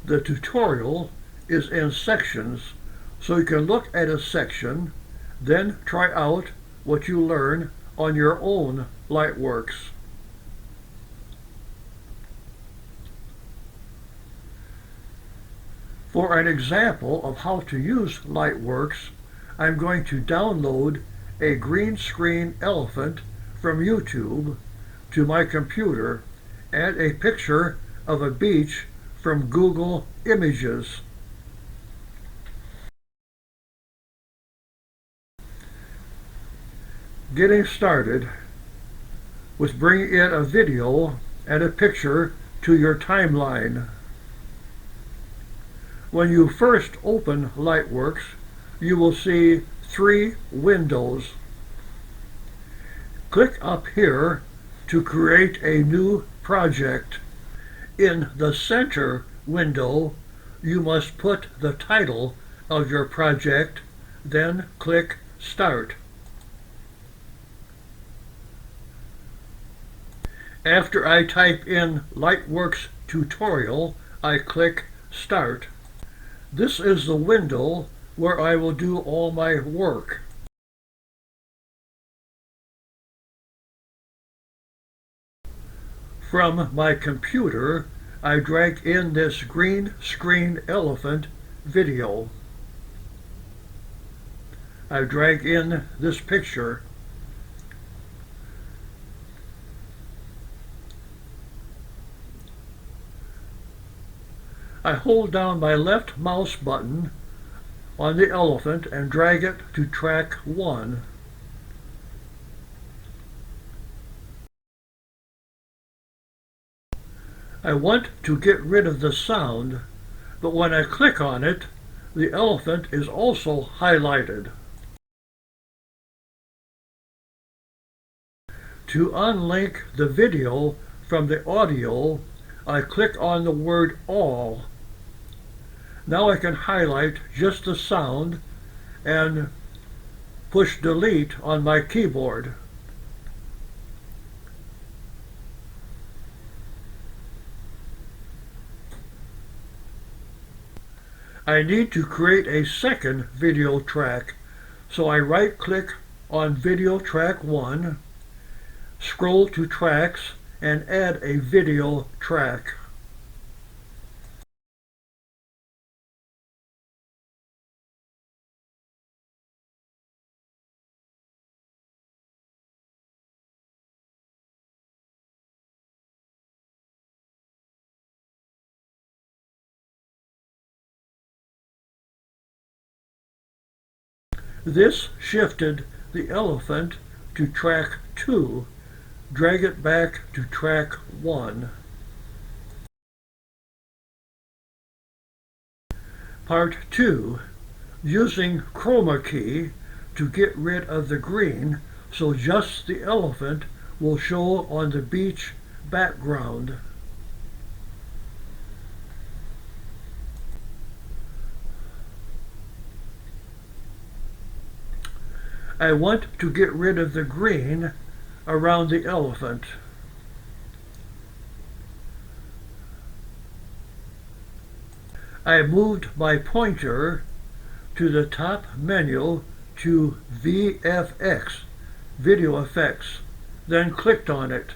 The tutorial is in sections, so you can look at a section, then try out what you learn on your own Lightworks. For an example of how to use Lightworks, I'm going to download a green screen elephant from YouTube to my computer and a picture of a beach from Google Images. Getting started with bringing in a video and a picture to your timeline. When you first open Lightworks, you will see 3 windows. Click up here to create a new project. In the center window, you must put the title of your project, then click Start. After I type in Lightworks Tutorial, I click Start. This is the window where I will do all my work. From my computer, I drag in this green screen elephant video. I drag in this picture. I hold down my left mouse button on the elephant and drag it to track 1. I want to get rid of the sound, but when I click on it, the elephant is also highlighted. To unlink the video from the audio, I click on the word All. Now I can highlight just the sound and push Delete on my keyboard. I need to create a second video track, so I right-click on Video Track 1, scroll to Tracks, and add a video track. This shifted the elephant to track 2. Drag it back to track 1. Part 2. Using chroma key to get rid of the green so just the elephant will show on the beach background. I want to get rid of the green around the elephant. I moved my pointer to the top menu to VFX, Video Effects, then clicked on it.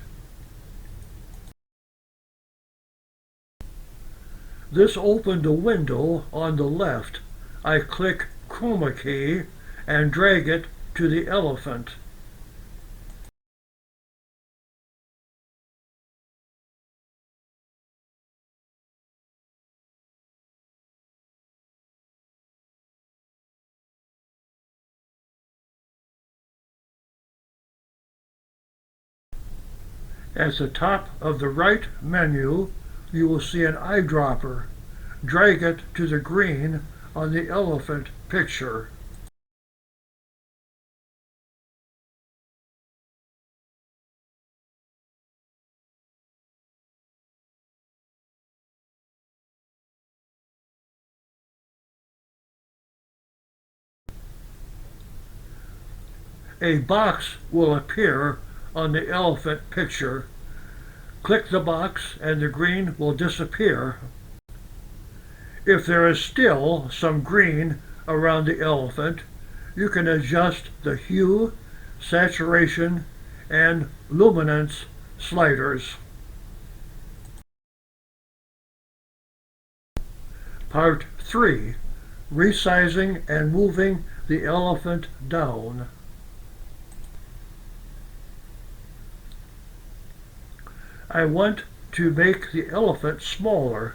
This opened a window on the left. I click Chroma key and drag it to the elephant. At the top of the right menu, you will see an eyedropper. Drag it to the green on the elephant picture. A box will appear on the elephant picture. Click the box and the green will disappear. If there is still some green around the elephant, you can adjust the hue, saturation, and luminance sliders. Part 3. Resizing and moving the elephant down. I want to make the elephant smaller.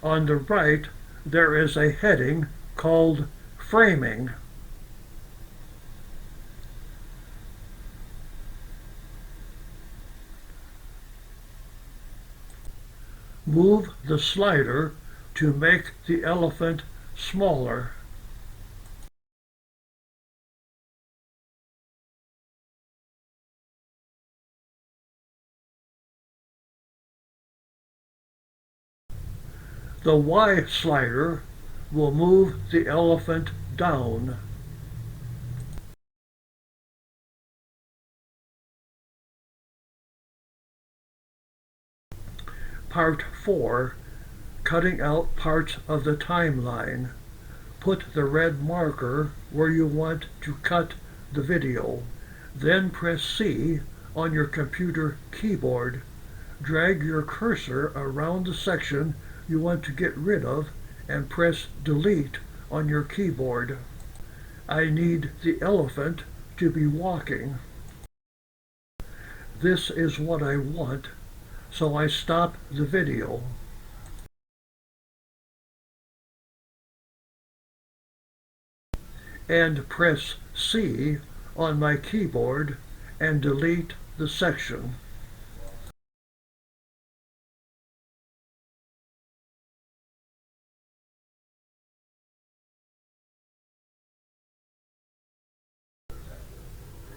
On the right, there is a heading called Framing. Move the slider to make the elephant smaller. The Y slider will move the elephant down. Part 4. Cutting out parts of the timeline. Put the red marker where you want to cut the video. Then press C on your computer keyboard. Drag your cursor around the section you want to get rid of and press Delete on your keyboard. I need the elephant to be walking. This is what I want, so I stop the video. And press C on my keyboard and delete the section.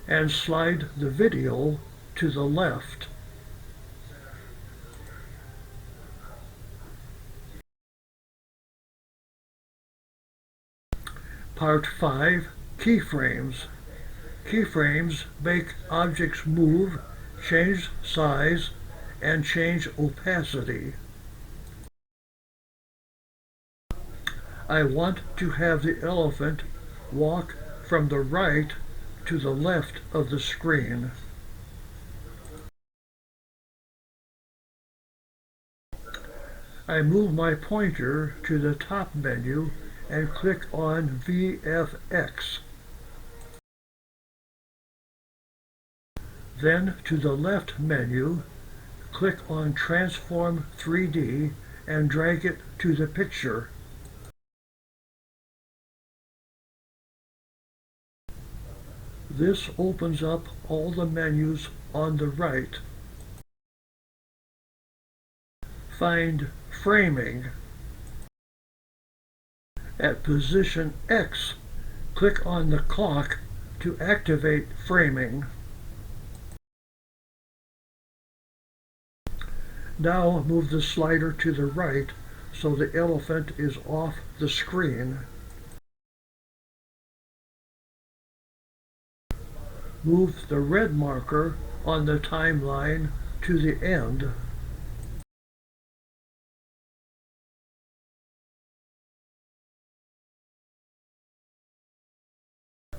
And slide the video to the left. Part 5. Keyframes. Keyframes make objects move, change size, and change opacity. I want to have the elephant walk from the right to the left of the screen. I move my pointer to the top menu and click on VFX. Then to the left menu, click on Transform 3D and drag it to the picture. This opens up all the menus on the right. Find Framing. At position X, click on the clock to activate framing. Now move the slider to the right so the elephant is off the screen. Move the red marker on the timeline to the end.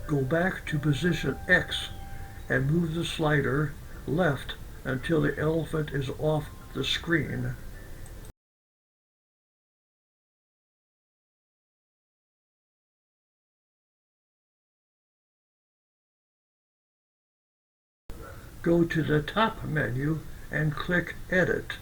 Go back to position X and move the slider left until the elephant is off the screen. Go to the top menu and click Edit.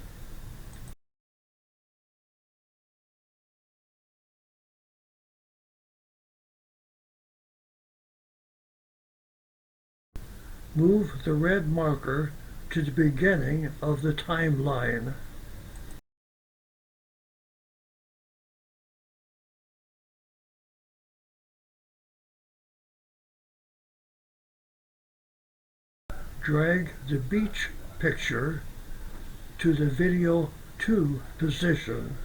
Move the red marker to the beginning of the timeline. Drag the beach picture to the video 2 position.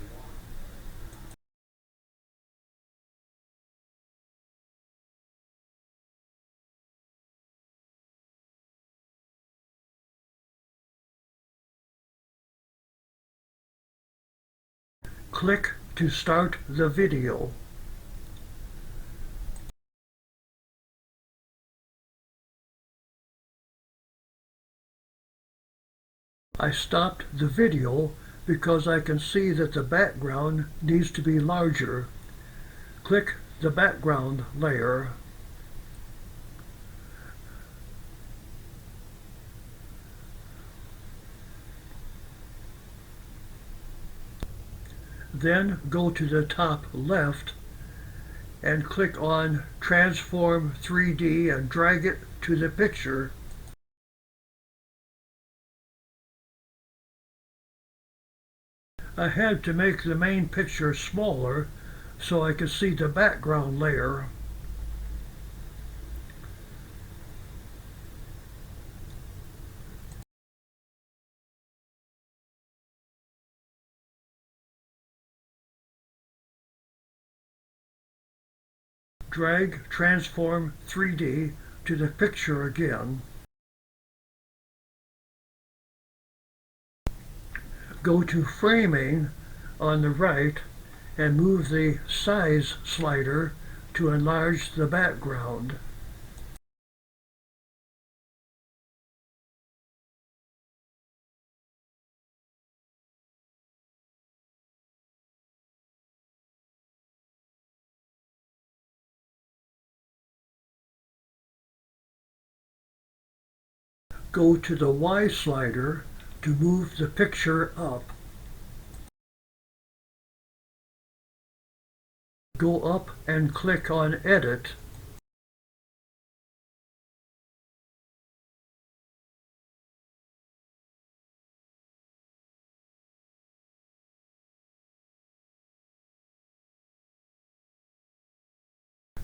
Click to start the video. I stopped the video because I can see that the background needs to be larger. Click the background layer. Then go to the top left and click on Transform 3D and drag it to the picture. I had to make the main picture smaller so I could see the background layer. Drag Transform 3D to the picture again. Go to Framing on the right and move the size slider to enlarge the background. Go to the Y slider to move the picture up. Go up and click on Edit.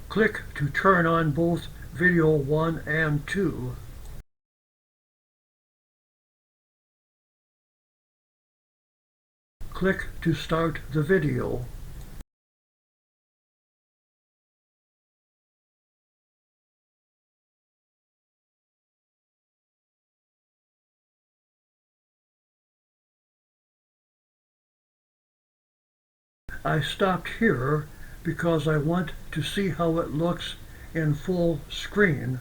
Click to turn on both video 1 and 2. Click to start the video. I stopped here because I want to see how it looks in full screen.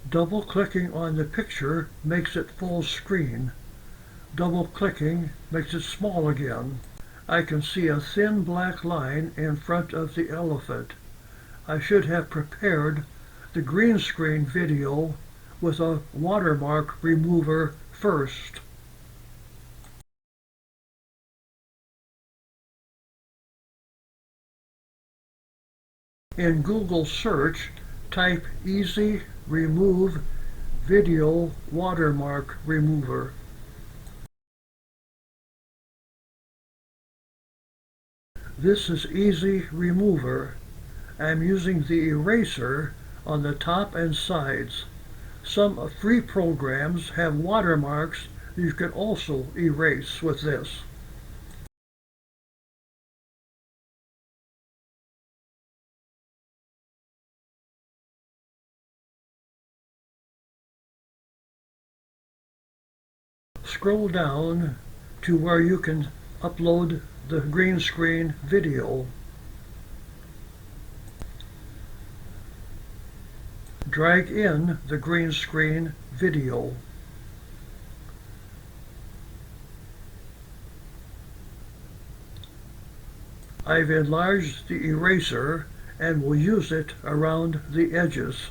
Double-clicking on the picture makes it full screen. Double-clicking makes it small again. I can see a thin black line in front of the elephant. I should have prepared the green screen video with a watermark remover first. In Google search, type Easy Remove Video Watermark Remover. This is Easy Remover. I'm using the eraser on the top and sides. Some free programs have watermarks you can also erase with this. Scroll down to where you can upload the green screen video. Drag in the green screen video. I've enlarged the eraser and will use it around the edges.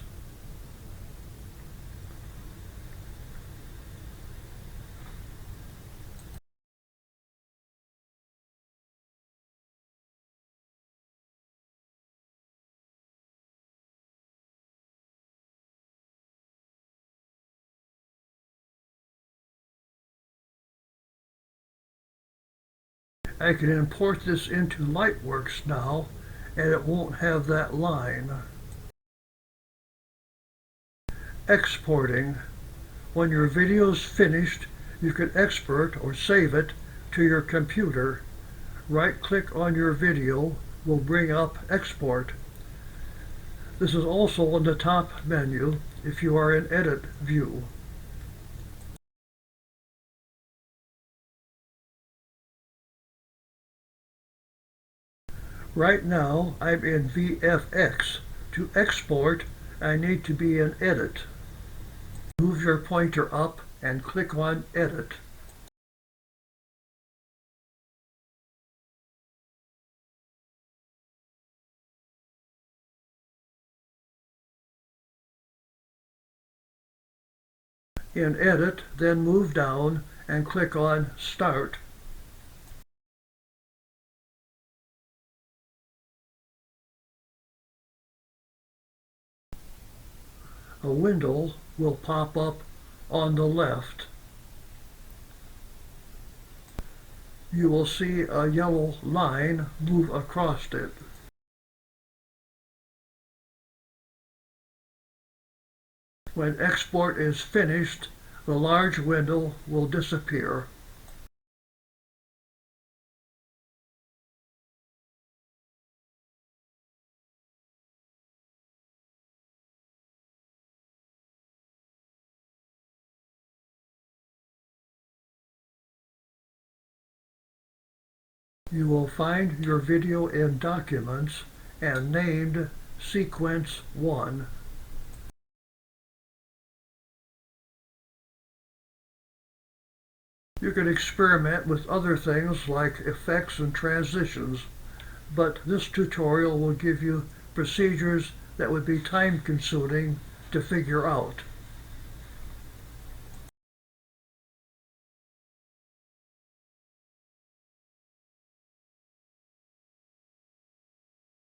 I can import this into Lightworks now, and it won't have that line. Exporting. When your video is finished, you can export or save it to your computer. Right-click on your video will bring up Export. This is also on the top menu if you are in Edit view. Right now I'm in VFX. To export, I need to be in Edit. Move your pointer up and click on Edit. In Edit, then move down and click on Start. A window will pop up on the left. You will see a yellow line move across it. When export is finished, the large window will disappear. You will find your video in Documents and named Sequence 1. You can experiment with other things like effects and transitions, but this tutorial will give you procedures that would be time-consuming to figure out.